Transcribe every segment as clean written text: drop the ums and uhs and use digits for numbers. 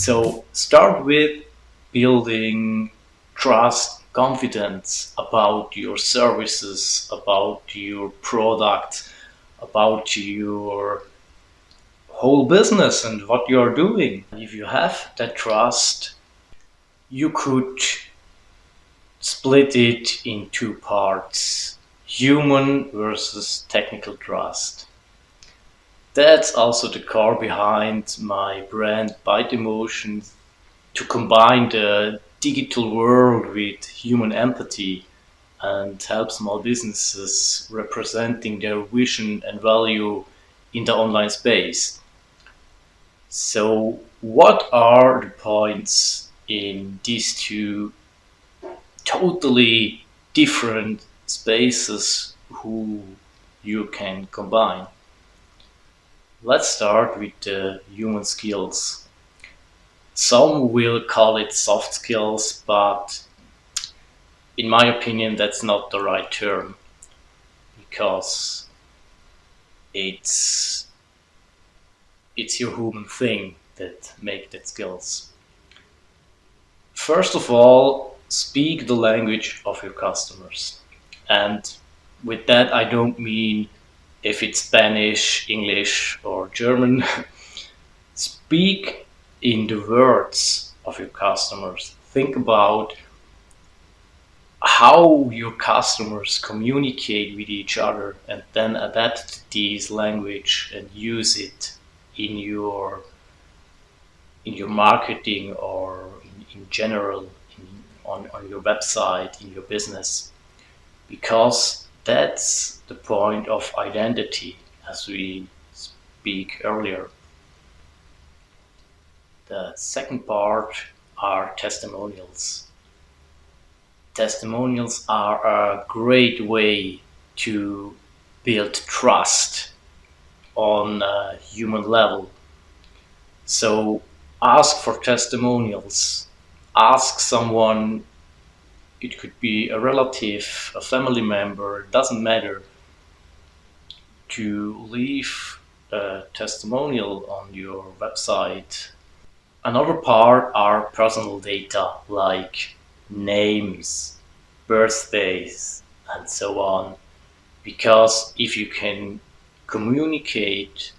So start with building trust, confidence about your services, about your product, about your whole business and what you're doing. If you have that trust, you could split it in two parts: human versus technical trust. That's also the core behind my brand Byte Emotions, to combine the digital world with human empathy and help small businesses representing their vision and value in the online space. So, what are the points in these two totally different spaces who you can combine? Let's start with the human skills. Some will call it soft skills, but in my opinion, that's not the right term, because it's it's your human thing that make that skills. First of all, speak the language of your customers. And with that, I don't mean if it's Spanish, English, or German. Speak in the words of your customers. Think about how your customers communicate with each other, and then adapt this language and use it in your marketing, or in general, on your website, in your business, because that's the point of identity, as we speak earlier. The second part are testimonials. Testimonials are a great way to build trust on a human level. So ask for testimonials. Ask someone, it could be a relative, a family member, it doesn't matter, to leave a testimonial on your website. Another part are personal data like names, birthdays, and so on. Because if you can communicate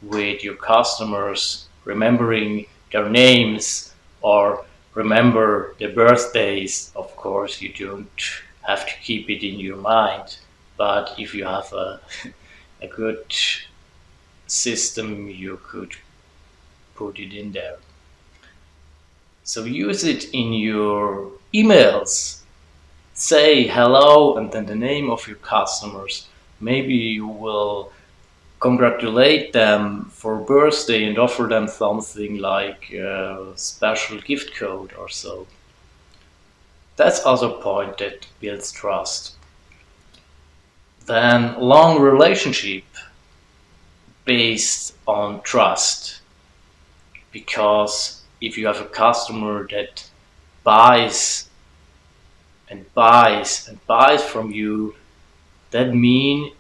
with your customers, remembering their names or remember their birthdays, of course, you don't have to keep it in your mind. But if you have a good system, you could put it in there. So use it in your emails. Say hello and then the name of your customers. Maybe you will congratulate them for birthday and offer them something like a special gift code or so. That's other point that builds trust. Then long relationship based on trust, because if you have a customer that buys and buys and buys from you, that means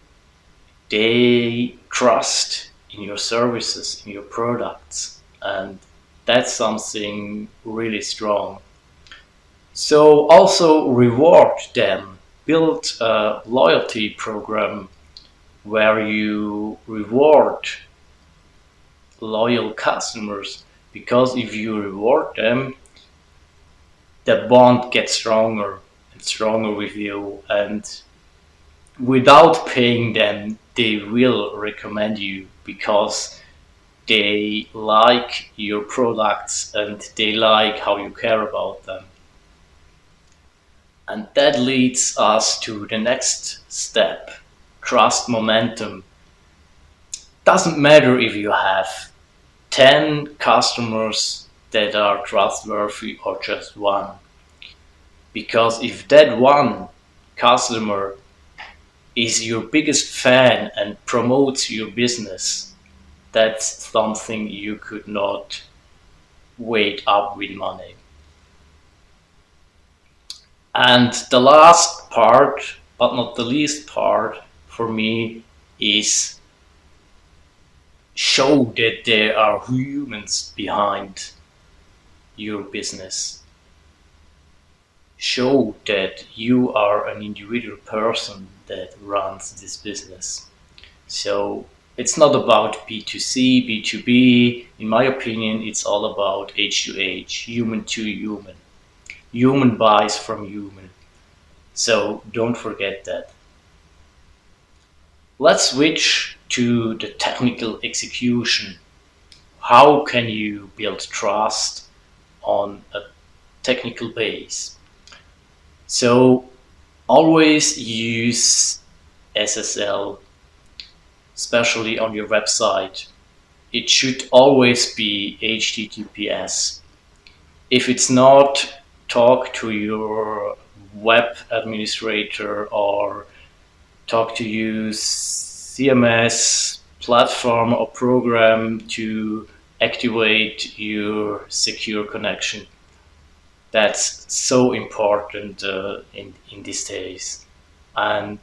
they trust in your services, in your products, and that's something really strong. So also reward them. Build a loyalty program where you reward loyal customers, because if you reward them, the bond gets stronger and stronger with you, and without paying them, they will recommend you because they like your products and they like how you care about them. And that leads us to the next step: trust momentum. Doesn't matter if you have 10 customers that are trustworthy or just one, because if that one customer is your biggest fan and promotes your business, that's something you could not weight up with money. And the last part, but not the least part for me, is show that there are humans behind your business. Show that you are an individual person that runs this business. So it's not about B2C, B2B. In my opinion, it's all about H to H, human to human. Human buys from human. So don't forget that. Let's switch to the technical execution. How can you build trust on a technical base? So always use SSL, especially on your website. It should always be HTTPS. If it's not, talk to your web administrator or talk to your CMS platform or program to activate your secure connection. That's so important in these days. And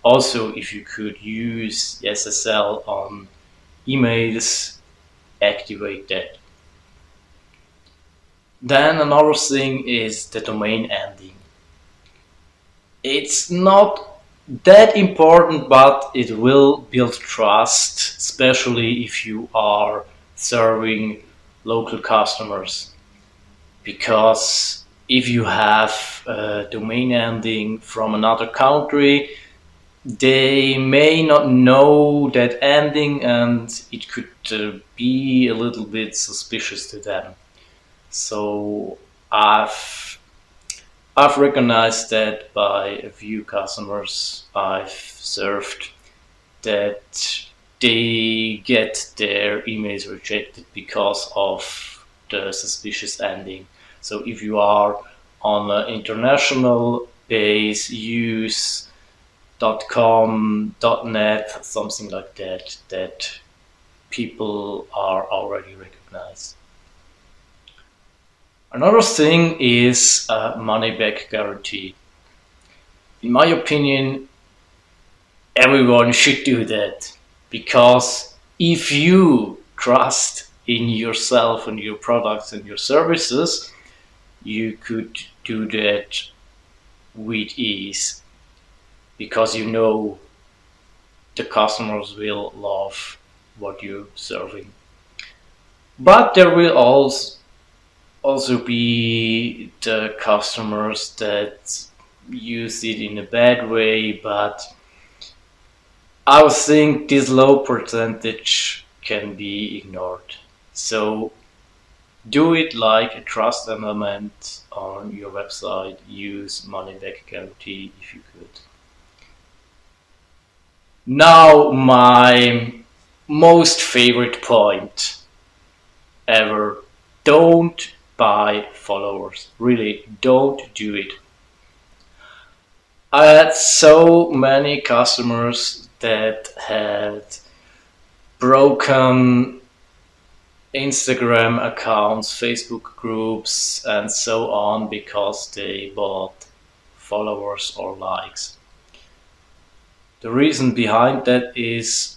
also, if you could use SSL on emails, activate that. Then another thing is the domain ending. It's not that important, but it will build trust, especially if you are serving local customers. Because if you have a domain ending from another country, they may not know that ending and it could be a little bit suspicious to them. So I've recognized that by a few customers I've served that they get their emails rejected because of the suspicious ending. So if you are on an international base, use .com, .net, something like that, that people are already recognized. Another thing is a money back guarantee. In my opinion, everyone should do that because if you trust in yourself and your products and your services, you could do that with ease because you know the customers will love what you're serving. But there will also be the customers that use it in a bad way, but I would think this low percentage can be ignored. So do it like a trust element on your website. Use money back guarantee if you could. Now, my most favorite point ever. Don't buy followers. Really, don't do it. I had so many customers that had broken Instagram accounts, Facebook groups, and so on because they bought followers or likes. The reason behind that is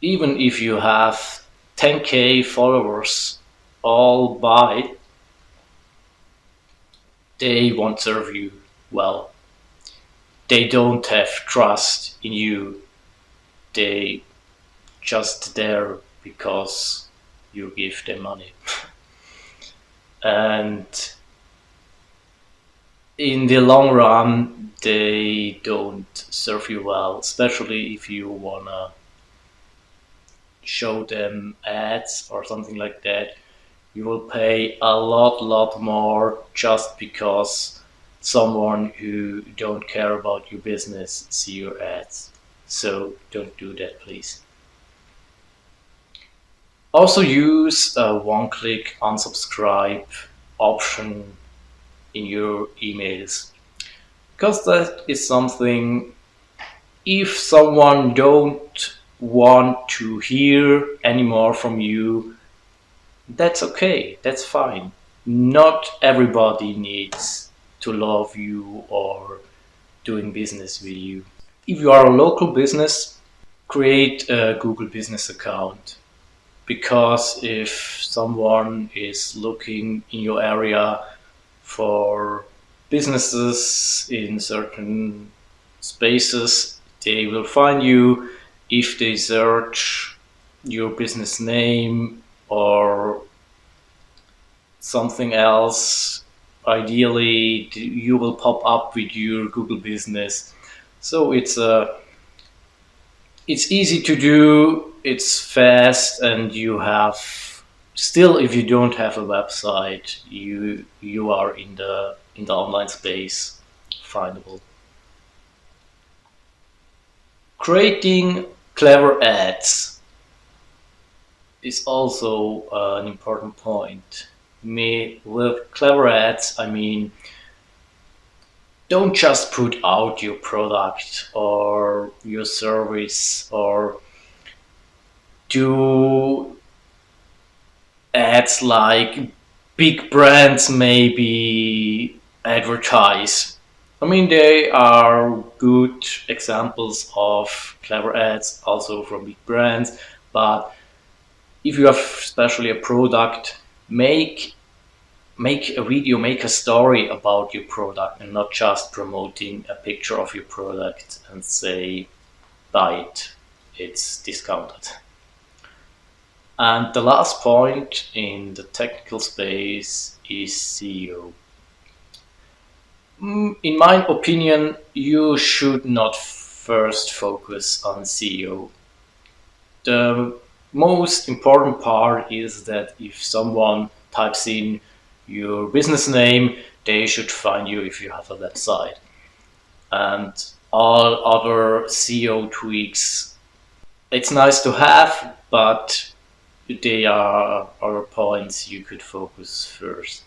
even if you have 10k followers all buy, they won't serve you well. They don't have trust in you. They just there because you give them money. And in the long run, they don't serve you well, especially if you wanna show them ads or something like that. You will pay a lot more just because someone who don't care about your business see your ads. So don't do that, please. Also use a one-click unsubscribe option in your emails because that is something if someone don't want to hear anymore from you, that's okay, that's fine. Not everybody needs to love you or doing business with you. If you are a local business, create a Google business account. because if someone is looking in your area for businesses in certain spaces, they will find you if they search your business name or something else. Ideally, you will pop up with your Google business. So it's easy to do, it's fast, and you have still, if you don't have a website, you are in the online space findable. Creating clever ads is also an important point. With clever ads, I mean, don't just put out your product or your service or do ads like big brands maybe advertise. I mean, they are good examples of clever ads also from big brands, but if you have especially a product, make make a video, make a story about your product and not just promoting a picture of your product and say buy it, it's discounted. And the last point in the technical space is SEO. In my opinion, you should not first focus on SEO. The most important part is that if someone types in your business name, they should find you if you have a website. And all other SEO tweaks, it's nice to have, but they are points you could focus first.